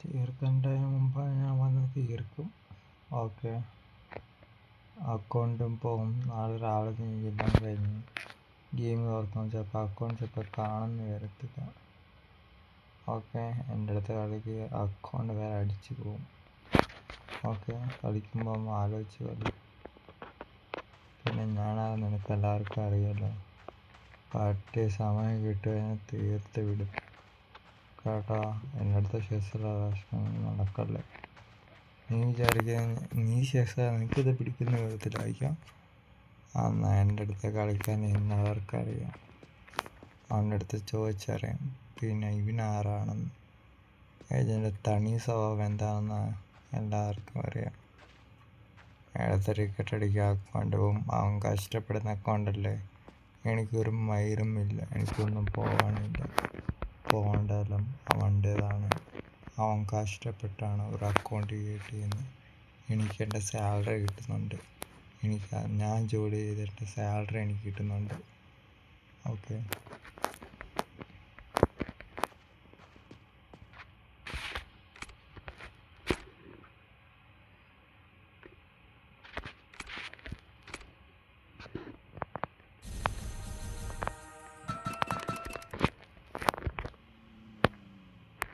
തീർക്കേണ്ട മുമ്പ് ഞാൻ വന്ന് തീർക്കും. ഓക്കെ, അക്കൗണ്ടും പോകും. നാളെ രാവിലെ എല്ലാം കഴിഞ്ഞ് ഗെയിം തുറക്കും. ചിലപ്പോൾ അക്കൗണ്ട് ചിലപ്പോൾ കാണുന്നു വരത്തില്ല. ഓക്കെ, എൻ്റെ അടുത്ത കളിക്ക് അക്കൗണ്ട് വേറെ അടിച്ചു പോകും. ഓക്കെ, കളിക്കുമ്പോൾ ആലോചിച്ച് കളി. പിന്നെ ഞാനാണ് നിനക്ക് എല്ലാവർക്കും അറിയാലോ. പറ്റിയ സമയം കിട്ടുകഴിഞ്ഞാൽ തീർത്ത് വിടും കേട്ടോ. എൻ്റെ അടുത്ത ചെസ്സുള്ള പ്രശ്നം നടക്കല്ലേ. നീ വിചാരിക്കുന്ന നീ ചെസ്സ് നിനക്കിത് പിടിക്കുന്ന വിധത്തിലായിരിക്കാം. എന്നാൽ എൻ്റെ അടുത്ത് കളിക്കാൻ എല്ലാവർക്കും അറിയാം. അവൻ്റെ അടുത്ത് ചോദിച്ചറിയാം പിന്നെ ഇവനാരാണെന്ന്. ഇതിൻ്റെ തനി സ്വഭാവം എന്താണെന്ന് എല്ലാവർക്കും അറിയാം. അടുത്ത ടിക്കറ്റ് അടിക്കാൻ അക്കൗണ്ട് പോകും. അവൻ കഷ്ടപ്പെടുന്ന അക്കൗണ്ടല്ലേ. എനിക്കൊരു മൈരും ഇല്ല, എനിക്കൊന്നും പോകാനില്ല. പോകേണ്ടതെല്ലാം അവൻ്റേതാണ്. അവൻ കഷ്ടപ്പെട്ടാണ് ഒരു അക്കൗണ്ട് ക്രിയേറ്റ് ചെയ്യുന്നത്. എനിക്ക് എൻ്റെ സാലറി കിട്ടുന്നുണ്ട്. ഞാൻ ജോലി ചെയ്തിട്ട് സാലറി എനിക്ക് കിട്ടുന്നുണ്ട്. ഓക്കെ.